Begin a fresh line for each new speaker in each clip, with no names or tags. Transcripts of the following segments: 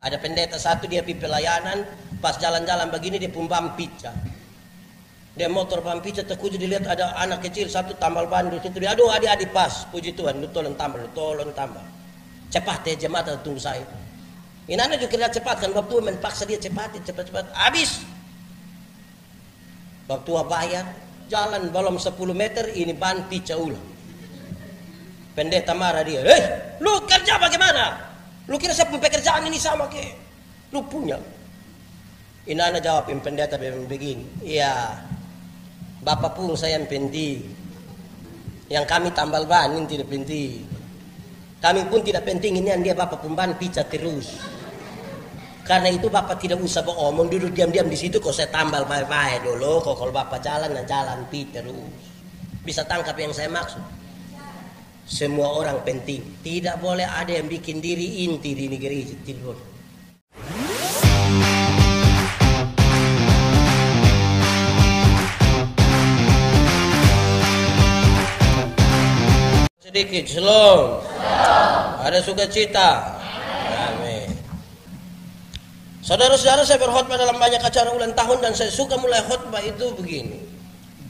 Ada pendeta satu dia pi pelayanan, pas jalan-jalan begini dia pumbam pizza. Dia motor bam pizza, terkuju dilihat ada anak kecil satu tambal ban di situ. Dia aduh adik-adik pas, puji Tuhan, lu tolong tambah. Cepat ya jemaat tunggu saya. Ini anak juga kerja cepat kan, waktu menpaksa dia cepat, habis. Waktu bayar, jalan belum 10 meter ini ban pizza ulang. Pendeta marah dia, lu kerja bagaimana? Lu kira saya punya pekerjaan ini sama ke? Lu punya. Ini anak jawab pendeta begini, iya, Bapak pun saya yang penting. Yang kami tambal ban ini tidak penting. Kami pun tidak penting, ini yang dia Bapak pemban pizza terus. Karena itu Bapak tidak usah beromong, duduk diam-diam di situ, kok saya tambal baik-baik dulu. Kok kalau Bapak jalan pizza terus. Bisa tangkap yang saya maksud? Semua orang penting. Tidak boleh ada yang bikin diri inti di negeri ini. Tidak boleh. Sedikit, shalom. Ada sukacita. Amin. Saudara-saudara, saya berkhotbah dalam banyak acara ulang tahun dan saya suka mulai khotbah itu begini.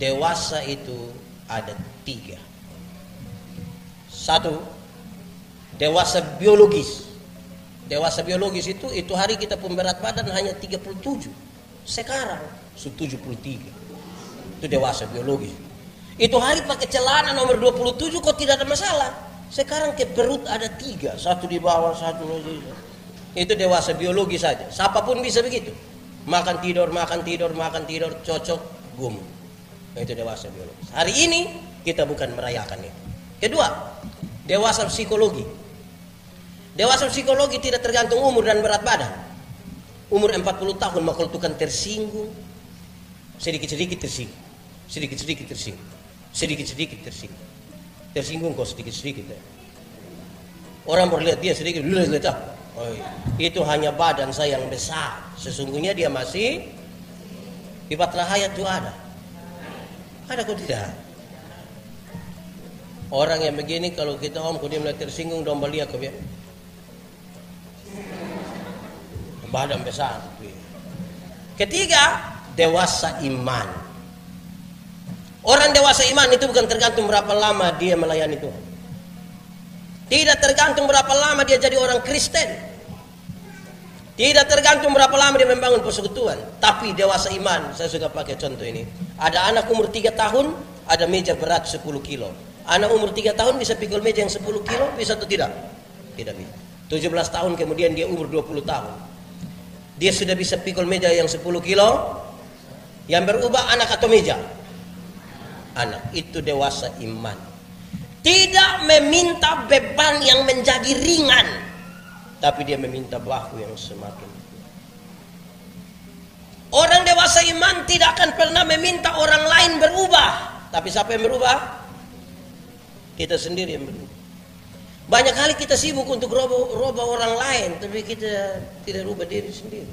Dewasa itu ada 3. 1, dewasa biologis. Dewasa biologis itu hari kita pemberat badan hanya 37. Sekarang 73. Itu dewasa biologis. Itu hari pakai celana nomor 27 kok tidak ada masalah. Sekarang ke perut ada 3, 1 di bawah, 1 lagi. Itu dewasa biologis saja. Siapapun bisa begitu. Makan tidur, cocok, gum. Itu dewasa biologis. Hari ini kita bukan merayakan itu. Kedua, dewasa psikologi. Dewasa psikologi tidak tergantung umur dan berat badan. Umur 40 tahun maka tukang tersinggung. Sedikit-sedikit tersinggung. Sedikit-sedikit tersinggung. Sedikit-sedikit tersinggung. Tersinggung kok sedikit-sedikit. Orang berlihat dia sedikit, lihat. Oh, itu hanya badan saya yang besar. Sesungguhnya dia masih di Batrah Hayat itu ada. Ada kok tidak? Orang yang begini kalau kita kok dia mulai tersinggung domba lihat kok ya. Badan besar. Ketiga, dewasa iman. Orang dewasa iman itu bukan tergantung berapa lama dia melayani Tuhan. Tidak tergantung berapa lama dia jadi orang Kristen. Tidak tergantung berapa lama dia membangun persekutuan. Tapi dewasa iman, saya suka pakai contoh ini. Ada anak umur 3 tahun, ada meja berat 10 kilo. Anak umur 3 tahun bisa pikul meja yang 10 kilo, bisa atau tidak? Tidak bisa. 17 tahun kemudian dia umur 20 tahun. Dia sudah bisa pikul meja yang 10 kilo. Yang berubah anak atau meja? Anak. Itu dewasa iman. Tidak meminta beban yang menjadi ringan, tapi dia meminta bahu yang semakin. Orang dewasa iman tidak akan pernah meminta orang lain berubah. Tapi siapa yang berubah? Kita sendiri yang berubah. Banyak kali kita sibuk untuk rubah orang lain, tapi kita tidak rubah diri sendiri.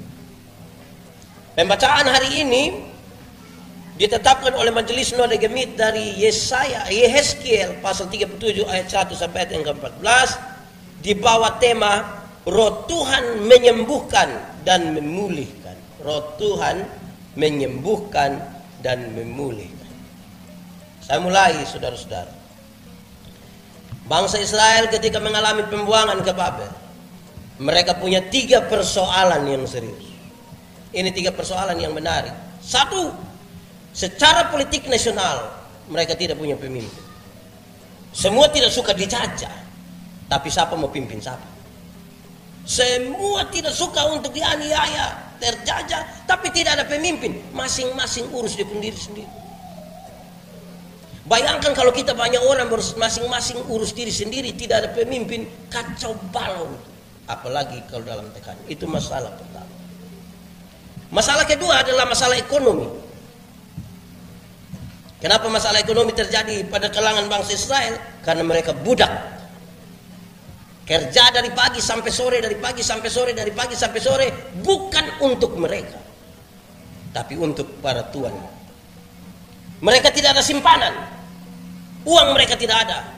Pembacaan hari ini ditetapkan oleh Majelis Noda Gemit dari Yehezkiel pasal 37 ayat 1 sampai ayat yang ke-14 di bawah tema Roh Tuhan menyembuhkan dan memulihkan. Roh Tuhan menyembuhkan dan memulihkan. Saya mulai, saudara-saudara. Bangsa Israel ketika mengalami pembuangan ke Babel, mereka punya 3 persoalan yang serius. Ini 3 persoalan yang menarik. 1, secara politik nasional mereka tidak punya pemimpin. Semua tidak suka dijajah, tapi siapa mau pimpin siapa? Semua tidak suka untuk dianiaya, terjajah, tapi tidak ada pemimpin. Masing-masing urus dia sendiri. Bayangkan kalau kita banyak orang masing-masing urus diri sendiri, tidak ada pemimpin, kacau balau. Apalagi kalau dalam tekanan. Itu masalah pertama. Masalah kedua adalah masalah ekonomi. Kenapa masalah ekonomi terjadi pada kalangan bangsa Israel? Karena mereka budak. Kerja dari pagi sampai sore, dari pagi sampai sore, dari pagi sampai sore, bukan untuk mereka, tapi untuk para tuan. Mereka tidak ada simpanan. Uang mereka tidak ada.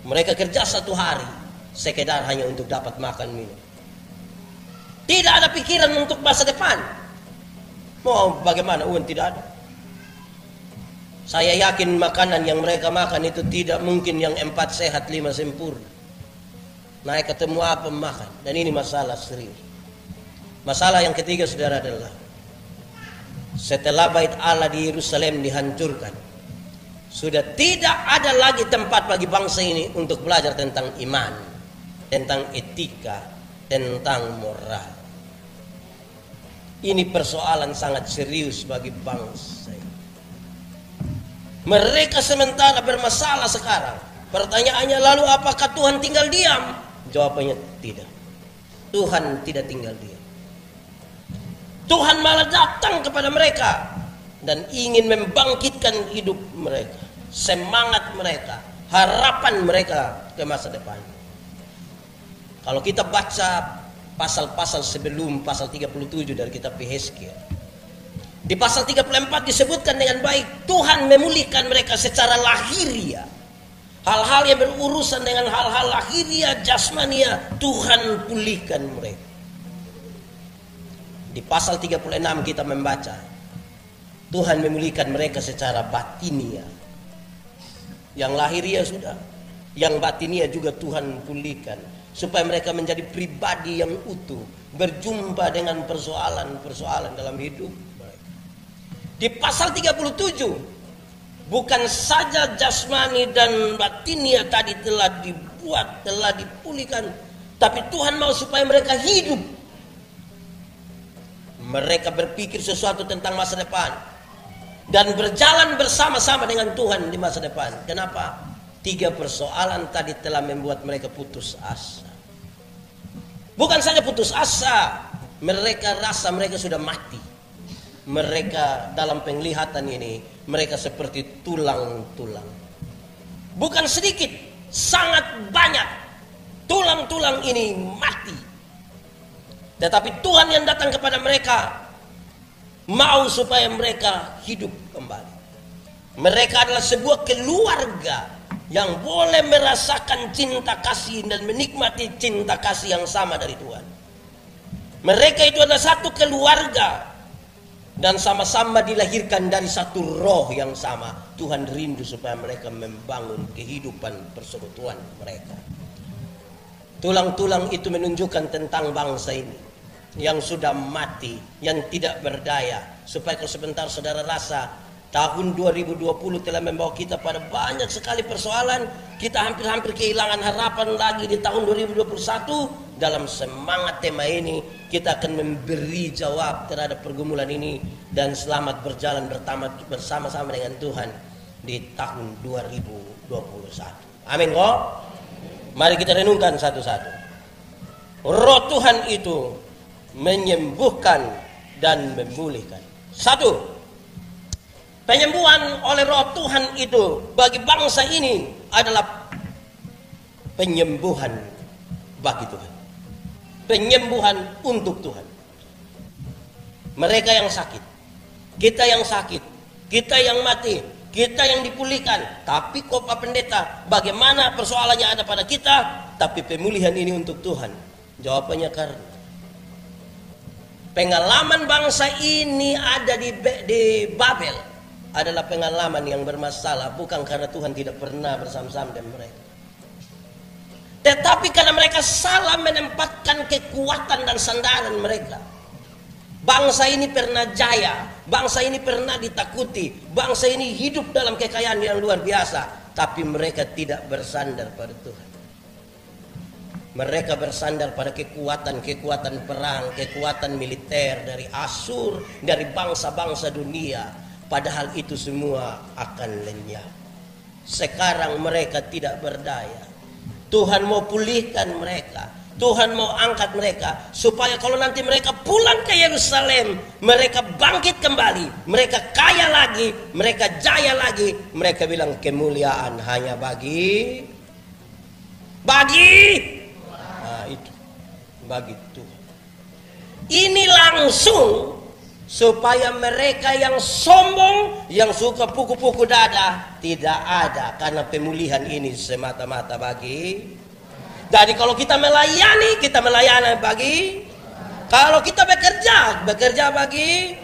Mereka kerja 1 hari sekedar hanya untuk dapat makan minum. Tidak pikiran untuk masa depan. Mau bagaimana uang tidak ada. Saya yakin makanan yang mereka makan itu tidak mungkin yang 4 sehat 5 sempurna. Naik ketemu apa makan. Dan ini masalah serius. Masalah yang ketiga saudara adalah setelah bait Allah di Yerusalem dihancurkan, sudah tidak ada lagi tempat bagi bangsa ini untuk belajar tentang iman, tentang etika, tentang moral. Ini persoalan sangat serius bagi bangsa ini. Mereka sementara bermasalah sekarang. Pertanyaannya lalu apakah Tuhan tinggal diam? Jawabannya tidak. Tuhan tidak tinggal diam. Tuhan malah datang kepada mereka dan ingin membangkitkan hidup mereka, semangat mereka, harapan mereka ke masa depan. Kalau kita baca pasal-pasal sebelum pasal 37 dari kitab Yehezkiel, di pasal 34 disebutkan dengan baik Tuhan memulihkan mereka secara lahiriah. Hal-hal yang berurusan dengan hal-hal lahiriah, jasmania, Tuhan pulihkan mereka. Di pasal 36 kita membaca Tuhan memulihkan mereka secara batinia. Yang lahiriah sudah, yang batinia juga Tuhan pulihkan supaya mereka menjadi pribadi yang utuh, berjumpa dengan persoalan-persoalan dalam hidup mereka. Di pasal 37 bukan saja jasmani dan batinia tadi telah dibuat, telah dipulihkan, tapi Tuhan mau supaya mereka hidup. Mereka berpikir sesuatu tentang masa depan dan berjalan bersama-sama dengan Tuhan di masa depan. Kenapa? 3 persoalan tadi telah membuat mereka putus asa. Bukan saja putus asa, mereka rasa mereka sudah mati. Mereka dalam penglihatan ini, mereka seperti tulang-tulang. Bukan sedikit, sangat banyak tulang-tulang ini mati. Tetapi Tuhan yang datang kepada mereka mau supaya mereka hidup kembali. Mereka adalah sebuah keluarga yang boleh merasakan cinta kasih dan menikmati cinta kasih yang sama dari Tuhan. Mereka itu adalah satu keluarga dan sama-sama dilahirkan dari satu roh yang sama. Tuhan rindu supaya mereka membangun kehidupan persekutuan mereka. Tulang-tulang itu menunjukkan tentang bangsa ini yang sudah mati, yang tidak berdaya. Supaya kalau sebentar saudara rasa tahun 2020 telah membawa kita pada banyak sekali persoalan, kita hampir-hampir kehilangan harapan lagi di tahun 2021. Dalam semangat tema ini kita akan memberi jawab terhadap pergumulan ini dan selamat berjalan bersama-sama dengan Tuhan di tahun 2021. Amin kok? Mari kita renungkan satu-satu. Roh Tuhan itu menyembuhkan dan memulihkan. 1. Penyembuhan oleh Roh Tuhan itu bagi bangsa ini adalah penyembuhan bagi Tuhan. Penyembuhan untuk Tuhan. Mereka yang sakit, kita yang sakit, kita yang mati, kita yang dipulihkan. Tapi kok Pak Pendeta, bagaimana persoalannya ada pada kita, tapi pemulihan ini untuk Tuhan? Jawabannya karena pengalaman bangsa ini ada di Babel adalah pengalaman yang bermasalah, bukan karena Tuhan tidak pernah bersama-sama dengan mereka, tetapi karena mereka salah menempatkan kekuatan dan sandaran mereka. Bangsa ini pernah jaya, bangsa ini pernah ditakuti, bangsa ini hidup dalam kekayaan yang luar biasa, tapi mereka tidak bersandar pada Tuhan. Mereka bersandar pada kekuatan perang, kekuatan militer dari Asyur, dari bangsa-bangsa dunia. Padahal itu semua akan lenyap. Sekarang mereka tidak berdaya. Tuhan mau pulihkan mereka. Tuhan mau angkat mereka supaya kalau nanti mereka pulang ke Yerusalem, mereka bangkit kembali, mereka kaya lagi, mereka jaya lagi. Mereka bilang kemuliaan hanya bagi itu bagi Tuhan. Ini langsung supaya mereka yang sombong, yang suka puku-puku dada tidak ada, karena pemulihan ini semata-mata bagi. Jadi kalau kita melayani bagi Kalau kita bekerja bagi,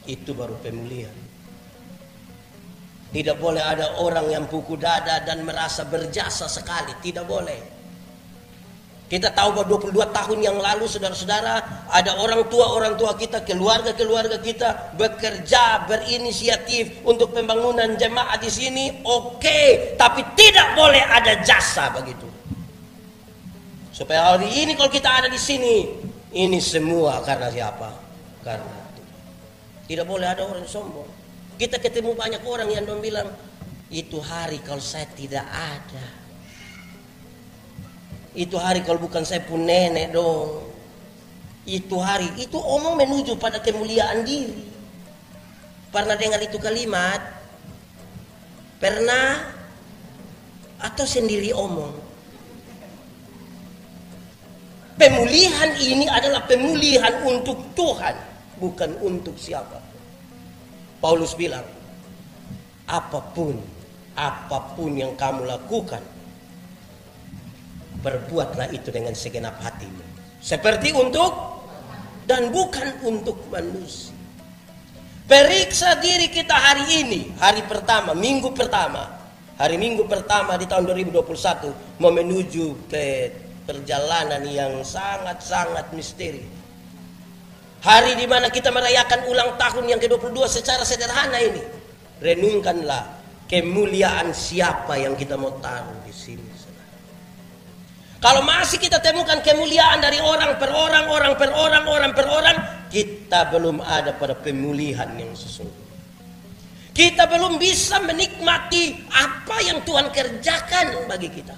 itu baru pemulihan. Tidak boleh ada orang yang pukul dada dan merasa berjasa sekali. Tidak boleh. Kita tahu bahwa 22 tahun yang lalu saudara-saudara, ada orang tua kita, keluarga kita bekerja, berinisiatif untuk pembangunan jemaat di sini. Oke, tapi tidak boleh ada jasa begitu. Supaya hari ini kalau kita ada di sini, ini semua karena siapa? Karena Tuhan. Tidak boleh ada orang sombong. Kita ketemu banyak orang yang bilang, itu hari kalau saya tidak ada. Itu hari kalau bukan saya pun nenek dong. Itu hari, itu omong menuju pada kemuliaan diri. Pernah dengar itu kalimat? Pernah? Atau sendiri omong? Pemulihan ini adalah pemulihan untuk Tuhan, bukan untuk siapa. Paulus bilang, apapun yang kamu lakukan, berbuatlah itu dengan segenap hatimu. Seperti untuk dan bukan untuk manusia. Periksa diri kita hari ini, hari pertama, minggu pertama. Hari minggu pertama di tahun 2021 mau menuju ke perjalanan yang sangat-sangat misteri. Hari di mana kita merayakan ulang tahun yang ke-22 secara sederhana ini. Renungkanlah kemuliaan siapa yang kita mau taruh di sini. Kalau masih kita temukan kemuliaan dari orang per orang, kita belum ada pada pemulihan yang sesungguhnya. Kita belum bisa menikmati apa yang Tuhan kerjakan bagi kita.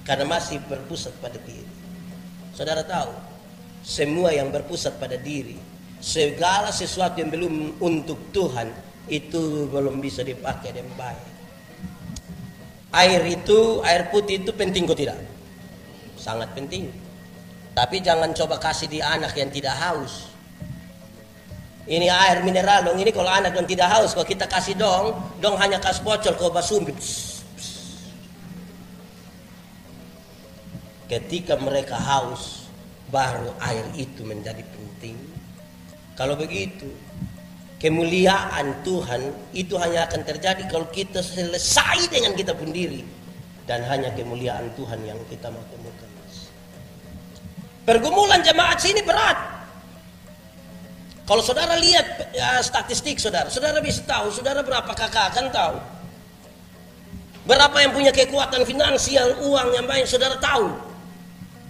Karena masih berpusat pada diri. Saudara tahu, semua yang berpusat pada diri, segala sesuatu yang belum untuk Tuhan, itu belum bisa dipakai dengan baik. Air putih itu penting kok tidak? Sangat penting. Tapi jangan coba kasih di anak yang tidak haus. Ini air mineral dong, ini kalau anak yang tidak haus, kalau kita kasih dong hanya kasih bocor kau basumbi. Ketika mereka haus, baru air itu menjadi penting. Kalau begitu, kemuliaan Tuhan itu hanya akan terjadi kalau kita selesai dengan kita pun diri. Dan hanya kemuliaan Tuhan yang kita mau temukan. Pergumulan jemaat sini berat. Kalau saudara lihat statistik saudara bisa tahu, saudara berapa kakak akan tahu. Berapa yang punya kekuatan finansial, uang yang banyak, saudara tahu.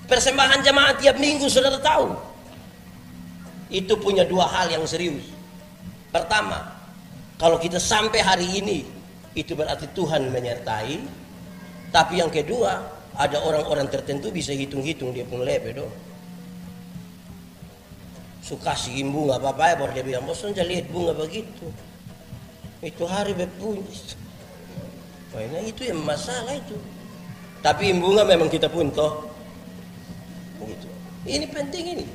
Persembahan jemaat tiap minggu saudara tahu. Itu punya dua hal yang serius. Pertama, kalau kita sampai hari ini, itu berarti Tuhan menyertai. Tapi yang kedua, ada orang-orang tertentu bisa hitung-hitung dia pun lebe dong. Suka kasih bunga apa-apa ya, baru dia bilang, bosan aja lihat bunga begitu. Itu hari berpunya. Nah, itu yang masalah itu. Tapi bunga memang kita pun toh. Begitu. Ini penting ini.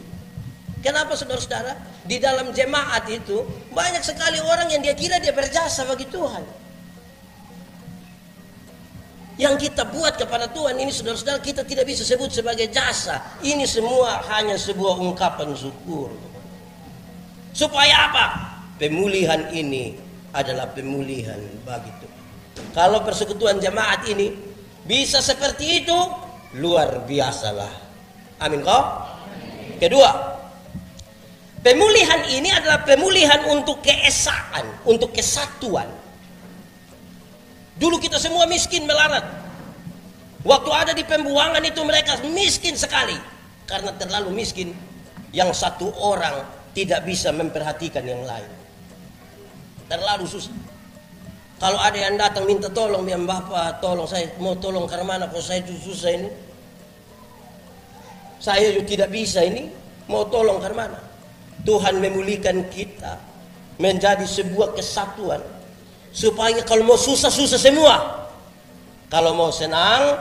Kenapa saudara-saudara? Di dalam jemaat itu banyak sekali orang yang dia kira dia berjasa bagi Tuhan. Yang kita buat kepada Tuhan ini saudara-saudara kita tidak bisa sebut sebagai jasa. Ini semua hanya sebuah ungkapan syukur. Supaya apa? Pemulihan ini adalah pemulihan bagi Tuhan. Kalau persekutuan jemaat ini bisa seperti itu, luar biasalah. Amin kok? Kedua, pemulihan ini adalah pemulihan untuk keesaan, untuk kesatuan. Dulu kita semua miskin melarat. Waktu ada di pembuangan itu mereka miskin sekali. Karena terlalu miskin. Yang satu orang tidak bisa memperhatikan yang lain. Terlalu susah. Kalau ada yang datang minta tolong, bilang Bapak tolong saya, mau tolong karena mana kalau saya susah ini. Saya juga tidak bisa ini, mau tolong karena mana. Tuhan memulihkan kita menjadi sebuah kesatuan. Supaya kalau mau susah-susah semua. Kalau mau senang.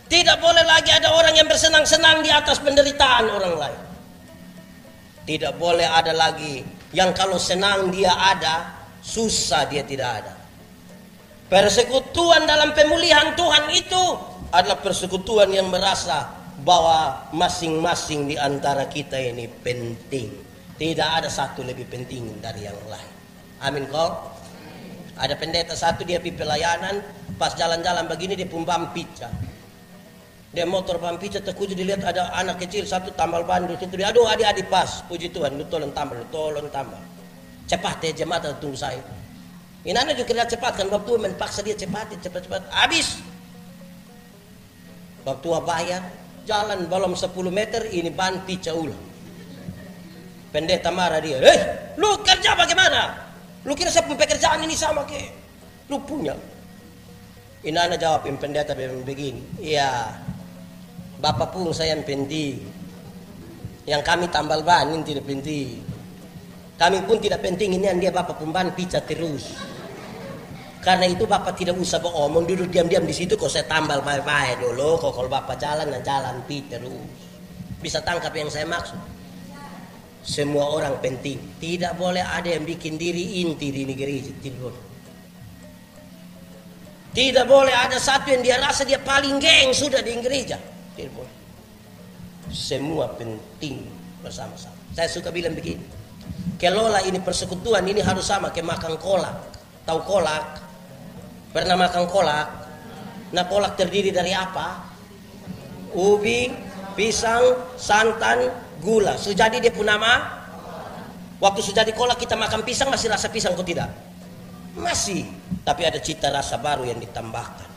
Tidak boleh lagi ada orang yang bersenang-senang di atas penderitaan orang lain. Tidak boleh ada lagi yang kalau senang dia ada, susah dia tidak ada. Persekutuan dalam pemulihan Tuhan itu adalah persekutuan yang merasa bahwa masing-masing di antara kita ini penting. Tidak ada satu lebih penting dari yang lain. Amin kok. Ada pendeta satu, dia pergi pelayanan, pas jalan-jalan begini dia pumbam pizza. Dia motor pam pizza, terkujur dilihat ada anak kecil satu tambal ban di situ. Aduh adik-adik pas, puji Tuhan, lu tolong tambal. Cepat ya jemaat tunggu saya. Ini anak juga lihat cepat kan, bab tua paksa dia cepat. Habis. Bab tua bayar, jalan belum 10 meter, ini ban pizza ulang. Pendeta marah dia, lu kerja bagaimana? Lu kira saya pekerjaan ini sama ke? Lu punya. Ini anak jawab, pendeta begini, iya, bapak pun saya yang penting. Yang kami tambal ban ini tidak penting. Kami pun tidak penting, ini yang dia bapak pemban pizza terus. Karena itu bapak tidak usah bohong, duduk diam-diam di situ. Kok saya tambal baik-baik dulu. Kok kalau bapak jalan pizza terus. Bisa tangkap yang saya maksud. Semua orang penting. Tidak boleh ada yang bikin diri inti di gereja. Tidak boleh. Tidak boleh ada satu yang dia rasa dia paling geng sudah di gereja. Tidak boleh. Semua penting bersama-sama. Saya suka bilang begini. Kelola ini persekutuan ini harus sama kayak makan kolak. Tahu kolak? Pernah makan kolak? Nah, kolak terdiri dari apa? Ubi, pisang, santan, gula. Sudah jadi dia pun nama. Waktu sudah jadi kolak kita makan pisang, masih rasa pisang kok tidak? Masih. Tapi ada cita rasa baru yang ditambahkan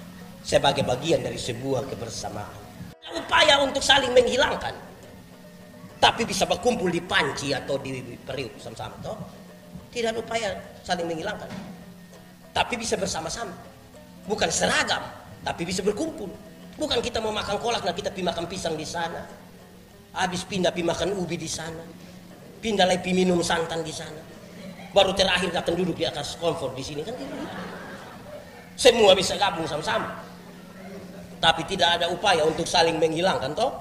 sebagai bagian dari sebuah kebersamaan. Upaya untuk saling menghilangkan, tapi bisa berkumpul di panci atau di periuk sama-sama. Toh? Tidak ada upaya saling menghilangkan, tapi bisa bersama-sama. Bukan seragam, tapi bisa berkumpul. Bukan kita mau makan kolak, nah kita pergi makan pisang di sana. Habis pindah pergi makan ubi di sana. Pindah lagi minum santan di sana. Baru terakhir datang duduk di atas komfor di sini kan gitu. Semua bisa gabung sama-sama. Tapi tidak ada upaya untuk saling menghilangkan toh.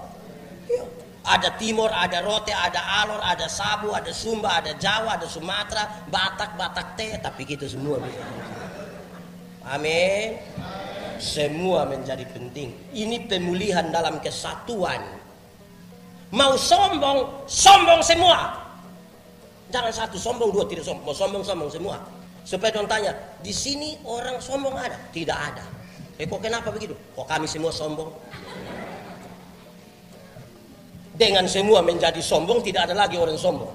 Ada Timur, ada Rote, ada Alor, ada Sabu, ada Sumba, ada Jawa, ada Sumatera, Batak teh, tapi kita semua bisa. Amin. Semua menjadi penting. Ini pemulihan dalam kesatuan. Mau sombong, sombong semua. Jangan satu sombong, dua tidak sombong. Mau sombong semua. Supaya orang tanya, di sini orang sombong ada? Tidak ada. Kok kenapa begitu? Kok kami semua sombong? Dengan semua menjadi sombong, tidak ada lagi orang sombong.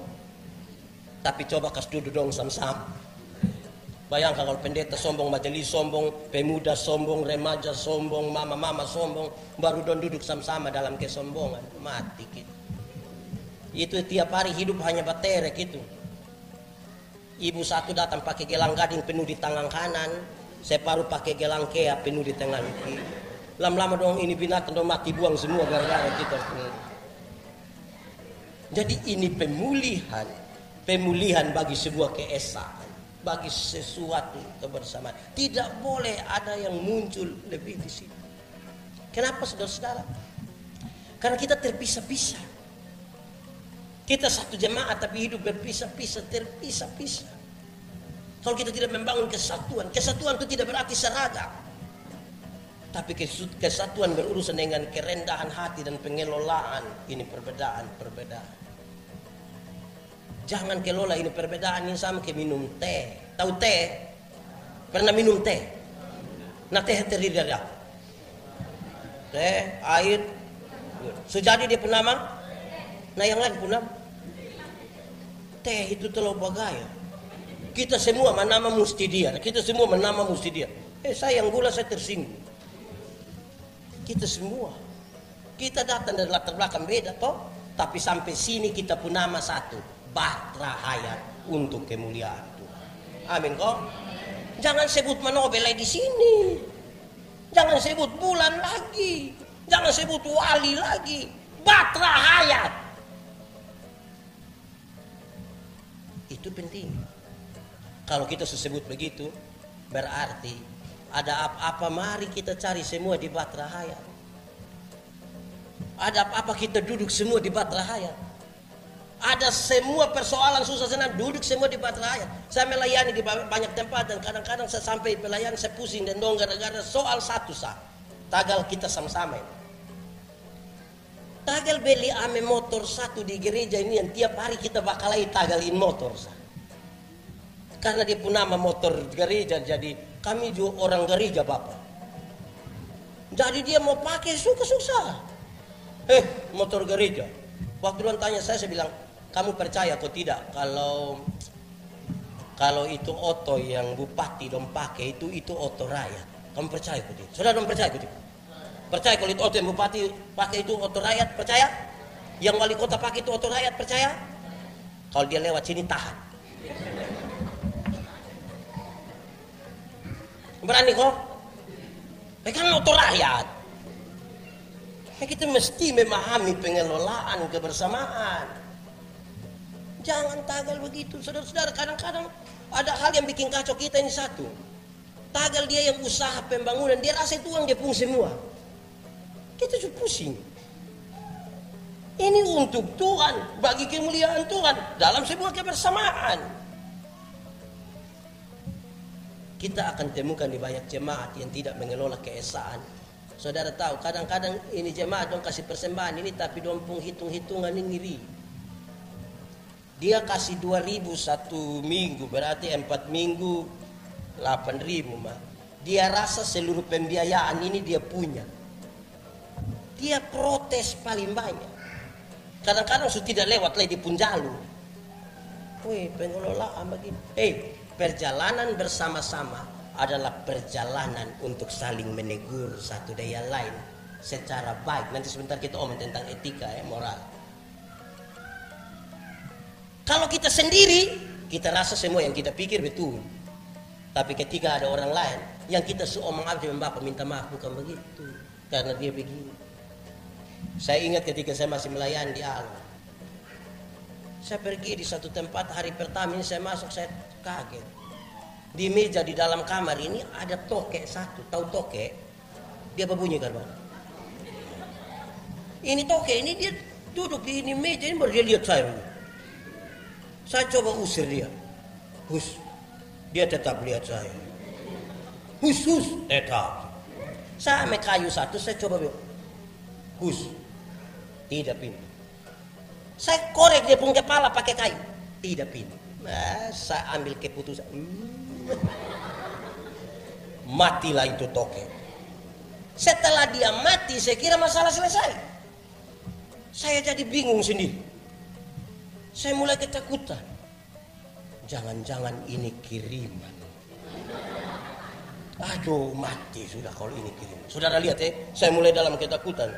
Tapi coba kas duduk dong sama-sama. Bayangkan kalau pendeta sombong, majelis sombong, pemuda sombong, remaja sombong, mama-mama sombong, baru don duduk sama-sama dalam kesombongan, mati kita. Itu tiap hari hidup hanya baterek itu. Ibu satu datang pakai gelang gading penuh di tangan kanan, separuh pakai gelang kea penuh di tangan kiri. Lama-lama dong ini binatang dong mati buang semua gara-gara kita. Jadi ini pemulihan bagi sebuah keesaan. Bagi sesuatu kebersamaan. Tidak boleh ada yang muncul lebih di sini. Kenapa saudara-saudara? Karena kita terpisah-pisah. Kita satu jemaat tapi hidup berpisah-pisah, terpisah-pisah. Kalau kita tidak membangun kesatuan itu tidak berarti seragam. Tapi kesatuan berurusan dengan kerendahan hati dan pengelolaan. Ini perbedaan. Jangan kelola ini perbedaan ini sama kayak minum teh. Tahu teh? Pernah minum teh? Nah teh terdiri dari apa? Teh, air. Sejadi dia penama? Nah yang lain penama? Teh itu terlalu bagaya. Kita semua menama mesti dia. Saya yang gula saya tersinggung. Kita semua. Kita datang dari latar belakang beda toh. Tapi sampai sini kita pun nama satu. Bahtera hayat untuk kemuliaan Tuhan. Amin kok. Jangan sebut Manobel di sini. Jangan sebut bulan lagi. Jangan sebut wali lagi. Bahtera hayat. Itu penting. Kalau kita sebut begitu, berarti ada apa-apa mari kita cari semua di Bahtera hayat. Ada apa-apa kita duduk semua di Bahtera hayat. Ada semua persoalan susah senang duduk semua di Bahtera hayat. Saya melayani di banyak tempat dan kadang-kadang saya sampai pelayan saya pusing dan dong gara-gara soal satu sah. Tagal kita sama-sama ini. Tagal beli ame motor satu di gereja ini yang tiap hari kita bakalai tagalin motor. Karena dia pun nama motor gereja, jadi kami juga orang gereja Bapak. Jadi dia mau pakai susah. Motor gereja. Waktu dia tanya saya bilang, kamu percaya atau tidak kalau itu oto yang bupati dong pakai itu oto rakyat? Kamu percaya atau tidak? Saudara dong percaya atau tidak? Percaya kalau itu oto yang bupati pakai itu oto rakyat? Percaya? Yang wali kota pakai itu oto rakyat? Percaya? Kalau dia lewat sini tahan. Berani kok? Kan oto rakyat. Kita mesti memahami pengelolaan kebersamaan. Jangan tagal begitu, saudara-saudara. Kadang-kadang ada hal yang bikin kacau kita ini satu. Tagal dia yang usaha pembangunan, dia rasa itu uang dia pun semua. Kita juga pusing. Ini untuk Tuhan, bagi kemuliaan Tuhan dalam sebuah kebersamaan. Kita akan temukan di banyak jemaat yang tidak mengelola keesaan. Saudara tahu, kadang-kadang ini jemaat dong kasih persembahan ini, tapi dong pun hitung-hitungan ini ngiri. Dia kasih 2.000 satu minggu, berarti 4 minggu 8.000 mah. Dia rasa seluruh pembiayaan ini dia punya. Dia protes paling banyak. Kadang-kadang sudah tidak lewat lagi di Punjalu. Pengelolaan begini. Perjalanan bersama-sama adalah perjalanan untuk saling menegur satu daya lain secara baik. Nanti sebentar kita omong tentang etika moral. Kalau kita sendiri, kita rasa semua yang kita pikir betul. Tapi ketika ada orang lain, yang kita omong aja Bapak minta maaf, bukan begitu. Karena dia begini. Saya ingat ketika saya masih melayani di Allah. Saya pergi di satu tempat, hari pertama ini saya masuk, saya kaget. Di meja di dalam kamar ini ada tokek satu. Tahu tokek? Dia berbunyi kan Bang? Ini tokek, ini dia duduk di ini meja, ini baru dia lihat saya. Saya coba usir dia. Hus. Dia tetap lihat saya. Hus. Tetap. Saya ambil kayu satu, saya coba bilang. Hus. Tidak pindah. Saya korek dia pun kepala pakai kayu. Tidak pindah. Saya ambil keputusan. Matilah itu tokek. Setelah dia mati, saya kira masalah selesai. Saya jadi bingung sendiri. Saya mulai ketakutan. Jangan-jangan ini kiriman. Aduh, mati sudah kalau ini kiriman. Saudara lihat saya mulai dalam ketakutan.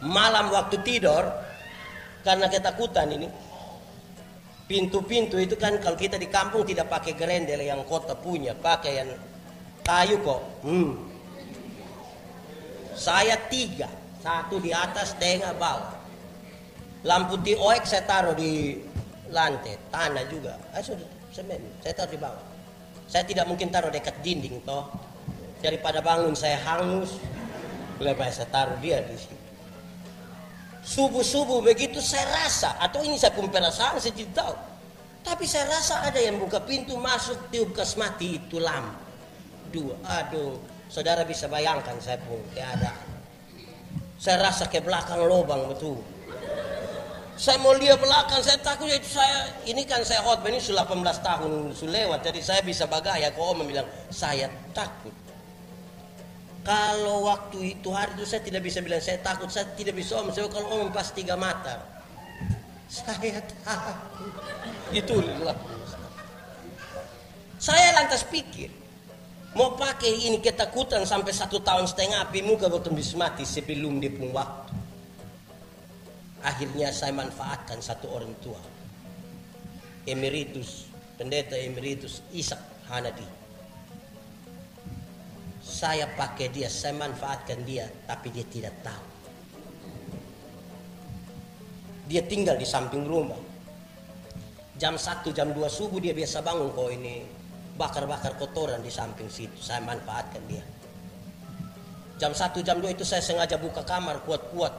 Malam waktu tidur, karena ketakutan ini, pintu-pintu itu kan kalau kita di kampung tidak pakai gerendel yang kota punya, pakai yang kayu kok. Saya 3, satu di atas, tengah, bawah. Lampu TOX saya taruh di lantai, tanah juga. Sudah semen, saya taruh di bawah. Saya tidak mungkin taruh dekat dinding toh. Daripada bangun saya hangus, lebih saya taruh dia di situ. Subuh-subuh begitu saya rasa, atau ini saya pun perasaan, saya tidak tahu. Tapi saya rasa ada yang buka pintu masuk, tiup gas mati itu lampu. 2, aduh, saudara bisa bayangkan saya pun keadaan. Saya rasa ke belakang lubang betul. Saya mau lihat belakang, saya takut itu saya, ini kan saya khotbah ini sudah 18 tahun sudah lewat, jadi saya bisa bagaya. Kok Om bilang, saya takut. Kalau waktu itu hari itu saya tidak bisa bilang saya takut, saya tidak bisa Om. Saya kalau Om pas 3 mata, saya takut. Itu saya lantas pikir, mau pakai ini ketakutan sampai 1,5 tahun api muka betul bisa mati sebelum dia pun waktu. Akhirnya saya manfaatkan satu orang tua, emeritus, pendeta emeritus Ishak Hanadi. Saya pakai dia, saya manfaatkan dia, tapi dia tidak tahu. Dia tinggal di samping rumah. Jam 1, jam 2 subuh dia biasa bangun kok ini bakar-bakar kotoran di samping situ. Saya manfaatkan dia. Jam 1, jam 2 itu saya sengaja buka kamar kuat-kuat.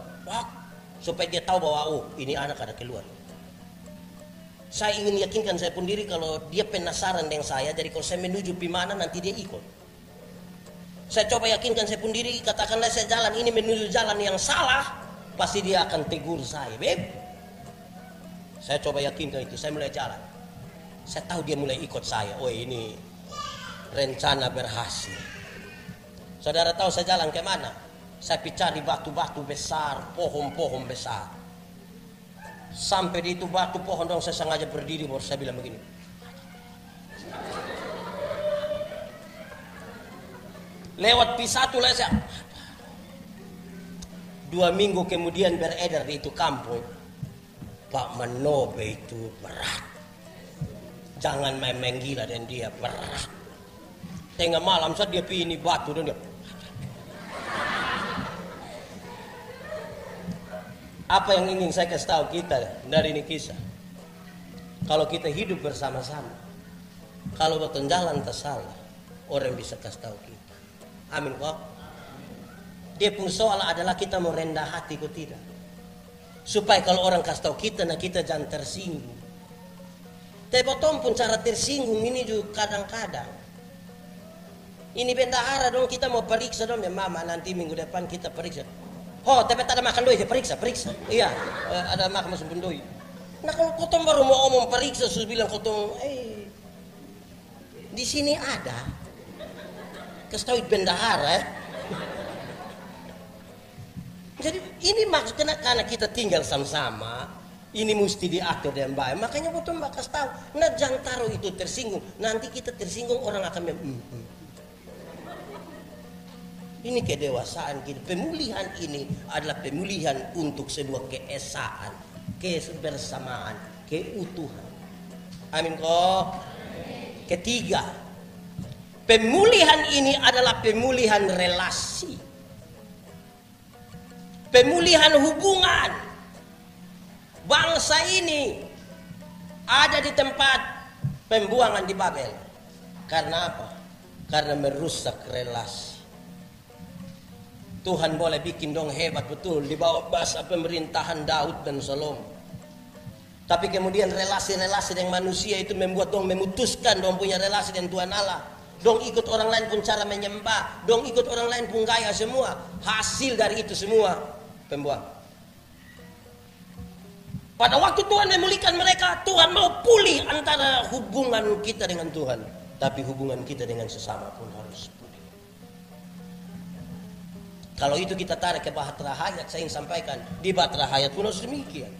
Supaya dia tahu bahwa ini anak ada keluar. Saya ingin yakinkan saya pun diri kalau dia penasaran dengan saya. Jadi kalau saya menuju di mana nanti dia ikut. Saya coba yakinkan saya pun diri, katakanlah saya jalan ini menuju jalan yang salah. pasti dia akan tegur saya, Beb. Saya coba yakinkan itu, saya mulai jalan. Saya tahu dia mulai ikut saya. Oh, ini rencana berhasil. Saudara tahu saya jalan ke mana? Saya cari batu-batu besar, pohon-pohon besar. Sampai di itu batu pohon dong, saya sengaja berdiri baru saya bilang begini. Lewat P1 lah saya. 2 minggu kemudian beredar di itu kampung. Pak Manobe itu berat. Jangan main-main gila dan dia berat. Tengah malam saat dia pilih batu dan dia. Apa yang ingin saya kasih tahu kita dari ini kisah? Kalau kita hidup bersama-sama, kalau betul jalan tak salah, orang bisa kasih tahu kita. Amin kok. Dia pun soal adalah kita mau rendah hati kok tidak. Supaya kalau orang kasih tahu kita, nah kita jangan tersinggung. Tapi potong pun cara tersinggung ini juga kadang-kadang. Ini bendahara dong, kita mau periksa dong ya mama, nanti minggu depan kita periksa. Oh, tapi tak ada makan doi, periksa. Iya, ada makan masuk doi. Nah kalau kotong baru mau omong periksa, sudah bilang kotong, di sini ada. Kasih tahu bendahara. Jadi ini maksudnya karena kita tinggal sama-sama, ini mesti diatur dengan baik. Makanya kotong bakal tahu. Nah jangan taruh itu tersinggung. Nanti kita tersinggung orang akan Ini kedewasaan kita. Pemulihan ini adalah pemulihan untuk sebuah keesaan, kebersamaan, keutuhan. Amin kok. Ketiga, pemulihan ini adalah pemulihan relasi. Pemulihan hubungan. Bangsa ini ada di tempat pembuangan di Babel. Karena apa? Karena merusak relasi. Tuhan boleh bikin dong hebat betul di bawah bahasa pemerintahan Daud dan Salomo. Tapi kemudian relasi-relasi dengan manusia itu membuat dong memutuskan dong punya relasi dengan Tuhan Allah. Dong ikut orang lain pun cara menyembah, dong ikut orang lain pun gaya semua. Hasil dari itu semua pembuang. Pada waktu Tuhan memulihkan mereka, Tuhan mau pulih antara hubungan kita dengan Tuhan. Tapi hubungan kita dengan sesama pun harus pulih. Kalau itu kita tarik ke Bahtera Hayat, saya ingin sampaikan di Bahtera Hayat pun harus demikian.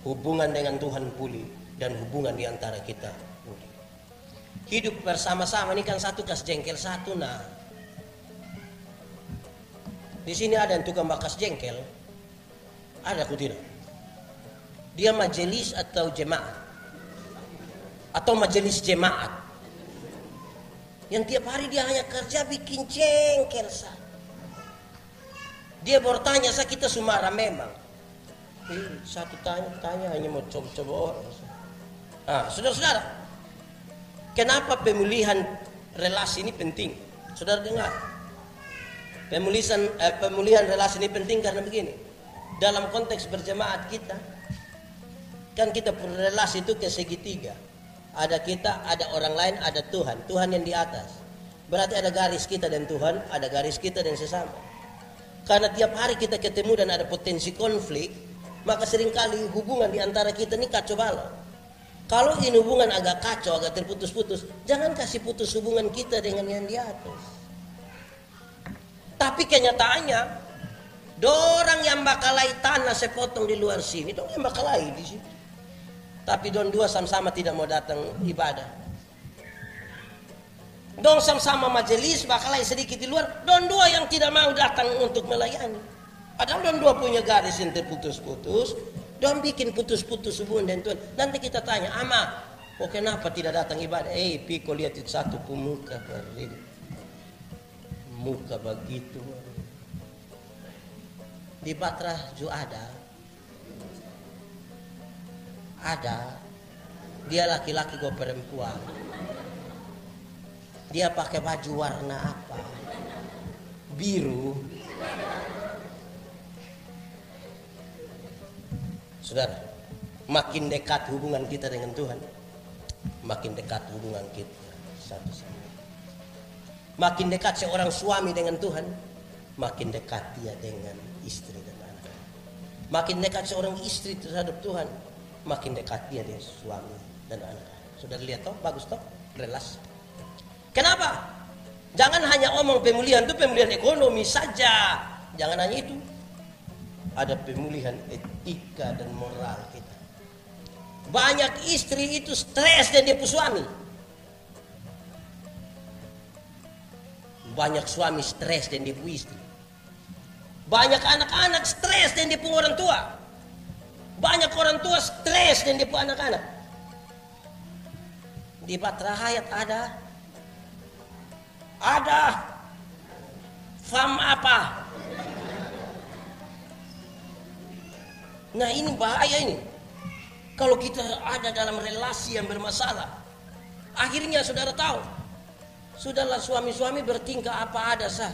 Hubungan dengan Tuhan pulih dan hubungan di antara kita pulih. Hidup bersama-sama ini kan satu kas jengkel satu. Nah, di sini ada yang tukang bakas jengkel, ada aku tidak. Dia majelis atau jemaat, atau majelis jemaat, yang tiap hari dia hanya kerja bikin jengkel saja. Dia bertanya, saya kita sumara memang. Satu tanya hanya mau coba-coba orang. Saudara-saudara, kenapa pemulihan relasi ini penting? Saudara dengar, pemulihan relasi ini penting karena begini. Dalam konteks berjemaat kita, kan kita berrelasi itu ke segitiga. Ada kita, ada orang lain, ada Tuhan. Tuhan yang di atas. Berarti ada garis kita dan Tuhan, ada garis kita dan sesama. Karena tiap hari kita ketemu dan ada potensi konflik, maka seringkali hubungan di antara kita ini kacau balau. Kalau ini hubungan agak kacau, agak terputus-putus, jangan kasih putus hubungan kita dengan yang di atas. Tapi kenyataannya, dorang yang bakalai tanah sepotong di luar sini, dorang yang bakalai di sini. Tapi don dua sama-sama tidak mau datang ibadah. Dong sama-sama majelis bakalai sedikit di luar, don dua yang tidak mau datang untuk melayani. Padahal don dua punya garis yang terputus-putus, don bikin putus-putus hubungan dengan Tuhan. Nanti kita tanya, Ama, kok kenapa tidak datang ibadah? Piko lihat itu satu pemuka berdiri. Muka begitu. Di Bahtera juga ada. Dia laki-laki gue perempuan. Dia pakai baju warna apa? Biru. Saudara, makin dekat hubungan kita dengan Tuhan, makin dekat hubungan kita satu sama lain. Makin dekat seorang suami dengan Tuhan, makin dekat dia dengan istri dan anak. Makin dekat seorang istri terhadap Tuhan, makin dekat dia dengan suami dan anak. Sudah lihat toh, bagus toh relasi. Kenapa? Jangan hanya omong pemulihan itu pemulihan ekonomi saja. Jangan hanya itu. Ada pemulihan etika dan moral kita. Banyak istri itu stres dan dia punya suami. Banyak suami stres dan dia punya istri. Banyak anak-anak stres dan dia punya orang tua. Banyak orang tua stres dan dia punya anak-anak. Di Batra Hayat ada fam apa? Nah ini bahaya ini. Kalau kita ada dalam relasi yang bermasalah, akhirnya saudara tahu, sudahlah suami-suami bertingkah apa ada sah.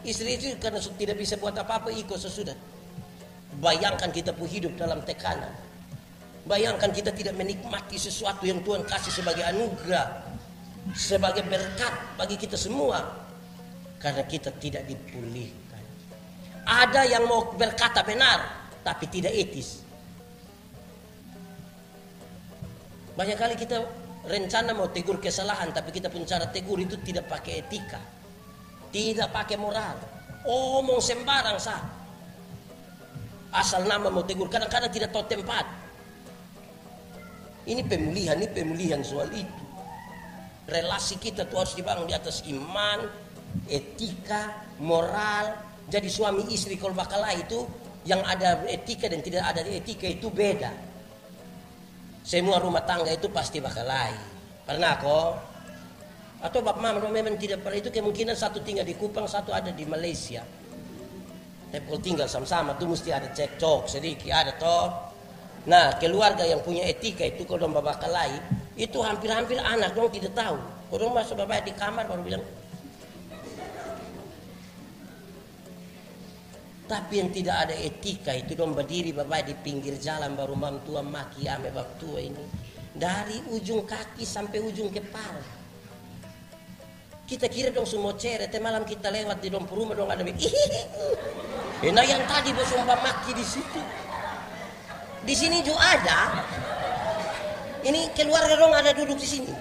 Istri-istri karena tidak bisa buat apa-apa ikut sesudah. Bayangkan kita pun hidup dalam tekanan. Bayangkan kita tidak menikmati sesuatu yang Tuhan kasih sebagai anugerah, sebagai berkat bagi kita semua, karena kita tidak dipulihkan. Ada yang mau berkata benar tapi tidak etis. Banyak kali kita rencana mau tegur kesalahan, tapi kita pun cara tegur itu tidak pakai etika, tidak pakai moral, omong sembarang sah. Asal nama mau tegur, kadang-kadang tidak tahu tempat. Ini pemulihan soal itu. Relasi kita tuh harus dibangun di atas iman, etika, moral. Jadi suami istri kalau bakalah itu yang ada etika dan tidak ada etika itu beda. Semua rumah tangga itu pasti bakalah. Pernah kok? Atau bapak mama memang tidak pernah, itu kemungkinan satu tinggal di Kupang, satu ada di Malaysia. Tapi kalau tinggal sama-sama tuh mesti ada cekcok sedikit, ada toh. Nah keluarga yang punya etika itu kalau dong babakalai itu hampir-hampir anak dong tidak tahu. Kalau dong masuk bapak di kamar baru bilang. Tapi yang tidak ada etika itu dong berdiri bapak di pinggir jalan baru mam tua maki ame bab tua ini dari ujung kaki sampai ujung kepala. Kita kira dong semua ceret, malam kita lewat di dong rumah dong ada enak yang tadi bos sumpah maki di situ. Di sini juga ada. Ini keluarga dong ada duduk di sini.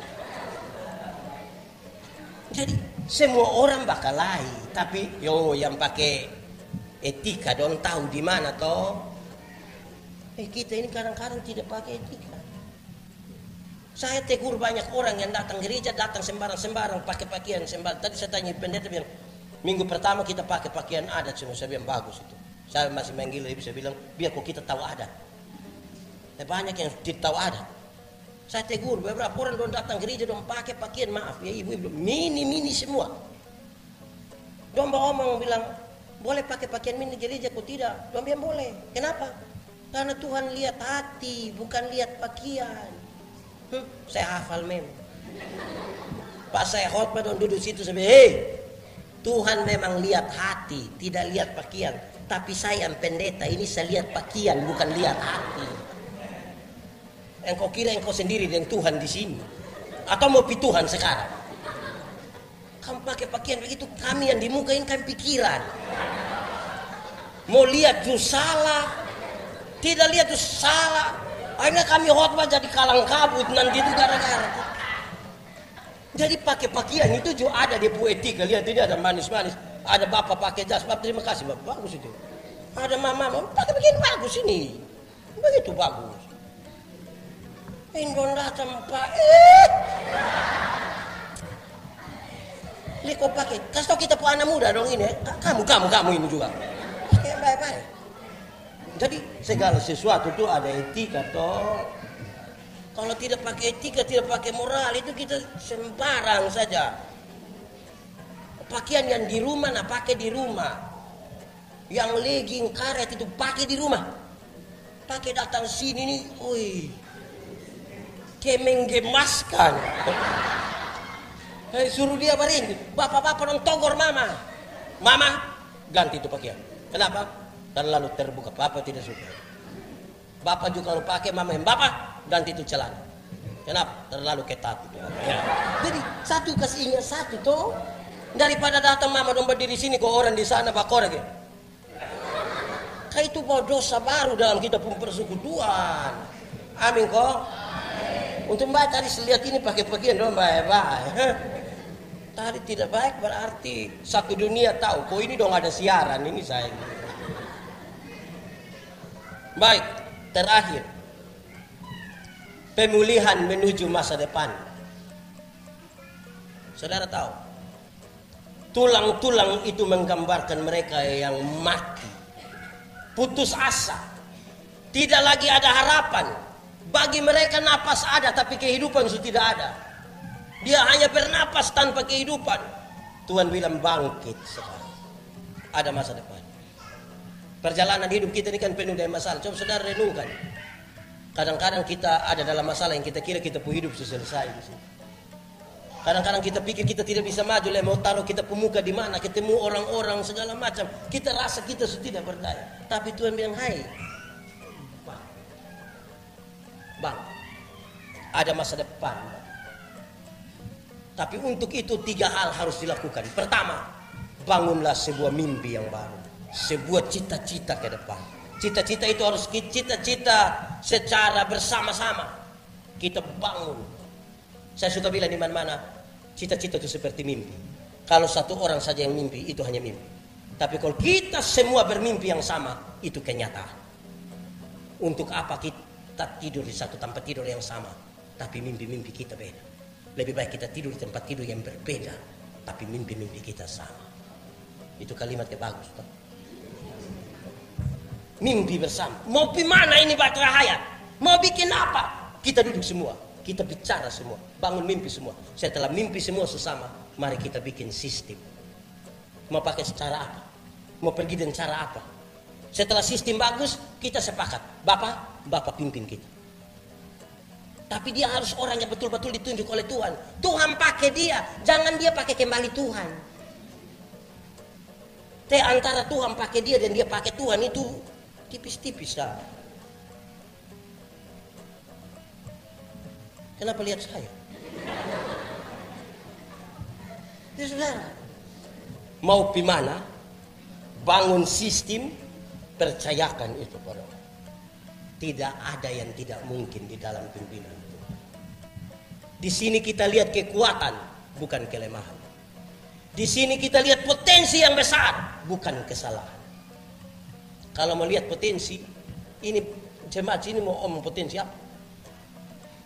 Jadi semua orang bakal lain, tapi yang pakai etika dong tahu di mana toh. Kita ini kadang-kadang tidak pakai etika. Saya tegur banyak orang yang datang gereja, datang sembarang-sembarang pakai pakaian sembarang. Tadi saya tanya pendeta bilang, minggu pertama kita pakai pakaian adat semua. Saya bilang bagus itu. Saya masih manggil dia bisa bilang biar kok kita tahu adat. Banyak yang tidak tahu adat. Saya tegur beberapa orang dong datang gereja dong pakai pakaian, maaf ya ibu-ibu mini semua. Dong ngomong bilang boleh pakai pakaian mini gereja kok tidak? Dong bilang boleh. Kenapa? Karena Tuhan lihat hati bukan lihat pakaian. Saya hafal memang. Pas saya khotbah dong duduk situ sampai Tuhan memang lihat hati tidak lihat pakaian. Tapi saya pendeta ini saya lihat pakaian bukan lihat hati. Engkau kira engkau sendiri dengan Tuhan di sini, atau mau pi Tuhan sekarang? Kamu pakai pakaian begitu, kami yang di muka ini kan pikiran. Mau lihat itu salah, tidak lihat itu salah. Akhirnya kami khotbah jadi kalang kabut nanti itu gara-gara. Jadi pakai pakaian itu juga ada di etika. Lihat ini ada manis-manis, ada bapak pakai jas, bapak terima kasih bapak bagus itu. Ada mama pakai pakaian bagus ini, begitu bagus. Indon datang pak, Liko pakai, kasih tau kita pun anak muda dong ini, kamu ini juga, baik-baik. Jadi segala sesuatu itu ada etika toh. Kalau tidak pakai etika, tidak pakai moral itu kita sembarang saja. Pakaian yang di rumah, nah pakai di rumah. Yang legging karet itu pakai di rumah. Pakai datang sini nih, menggemaskan. Suruh dia baring. Bapak-bapak dong togor mama. Mama ganti itu pakaian. Kenapa? Terlalu terbuka. Bapak tidak suka. Bapak juga kalau pakai mama yang bapak ganti itu celana. Kenapa? Terlalu ketat. Ya. Jadi satu kasih ingat satu toh. Daripada datang mama dong berdiri sini kok orang di sana bakor lagi. Itu mau dosa baru dalam kita pun persekutuan. Amin kok. Untuk mbak tadi lihat ini pakai pakaian dong baik-baik. Tadi tidak baik berarti satu dunia tahu. Kok ini dong ada siaran ini saya. Baik, terakhir. Pemulihan menuju masa depan. Saudara tahu, tulang-tulang itu menggambarkan mereka yang mati, putus asa, tidak lagi ada harapan. Bagi mereka napas ada tapi kehidupan sudah tidak ada. Dia hanya bernapas tanpa kehidupan. Tuhan bilang bangkit sekarang. Ada masa depan. Perjalanan hidup kita ini kan penuh dengan masalah. Coba saudara renungkan. Kadang-kadang kita ada dalam masalah yang kita kira kita pun hidup selesai di sini. Kadang-kadang kita pikir kita tidak bisa maju, mau taruh kita pemuka di mana, ketemu orang-orang segala macam. Kita rasa kita sudah tidak berdaya. Tapi Tuhan bilang, hai, bang, ada masa depan. Tapi untuk itu 3 hal harus dilakukan. Pertama, bangunlah sebuah mimpi yang baru, sebuah cita-cita ke depan. Cita-cita itu harus cita-cita secara bersama-sama. Kita bangun. Saya suka bilang di mana-mana, cita-cita itu seperti mimpi. Kalau satu orang saja yang mimpi, itu hanya mimpi. Tapi kalau kita semua bermimpi yang sama, itu kenyataan. Untuk apa kita tidur di satu tempat tidur yang sama, tapi mimpi-mimpi kita beda. Lebih baik kita tidur di tempat tidur yang berbeda, tapi mimpi-mimpi kita sama. Itu kalimatnya bagus. Toh? Mimpi bersama. Mau gimana ini Batra Hayat? Mau bikin apa? Kita duduk semua. Kita bicara semua, bangun mimpi semua. Setelah mimpi semua sesama, mari kita bikin sistem. Mau pakai cara apa? Mau pergi dengan cara apa? Setelah sistem bagus, kita sepakat. Bapak pimpin kita. Tapi dia harus orang yang betul-betul ditunjuk oleh Tuhan. Tuhan pakai dia, jangan dia pakai kembali Tuhan. Antara Tuhan pakai dia dan dia pakai Tuhan itu tipis-tipis lah. Kenapa lihat saya? Ya saudara, mau gimana? Bangun sistem, percayakan itu pada Allah. Tidak ada yang tidak mungkin di dalam pimpinan. Di sini kita lihat kekuatan, bukan kelemahan. Di sini kita lihat potensi yang besar, bukan kesalahan. Kalau mau lihat potensi, ini jemaat sini mau omong potensi apa?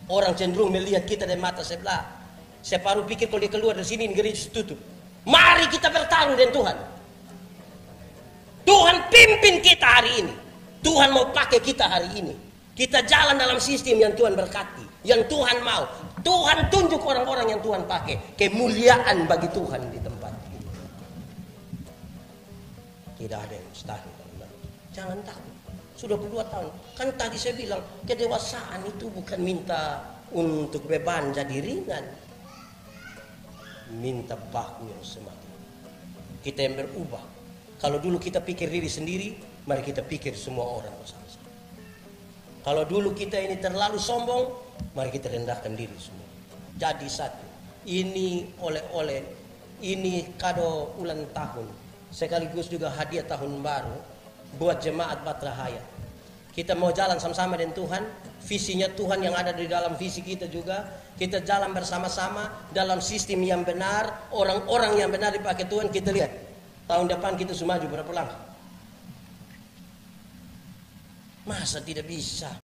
Orang cenderung melihat kita dari mata sebelah. Separuh pikir kalau dia keluar dari sini negeri tutup. Mari kita bertarung dengan Tuhan. Tuhan pimpin kita hari ini. Tuhan mau pakai kita hari ini. Kita jalan dalam sistem yang Tuhan berkati, yang Tuhan mau. Tuhan tunjuk orang-orang yang Tuhan pakai. Kemuliaan bagi Tuhan di tempat ini. Tidak ada yang mustahil. Jangan takut. Sudah 2 tahun. Kan tadi saya bilang, kedewasaan itu bukan minta untuk beban jadi ringan. Minta bahu yang semakin. Kita yang berubah. Kalau dulu kita pikir diri sendiri, mari kita pikir semua orang bersama-sama. Kalau dulu kita ini terlalu sombong, mari kita rendahkan diri semua. Jadi satu. Ini oleh-oleh, ini kado ulang tahun. Sekaligus juga hadiah tahun baru buat jemaat Batra Hayat. Kita mau jalan sama-sama dengan Tuhan. Visinya Tuhan yang ada di dalam visi kita juga. Kita jalan bersama-sama dalam sistem yang benar. Orang-orang yang benar dipakai Tuhan. Kita lihat tahun depan kita semua maju berapa langkah. Masa tidak bisa?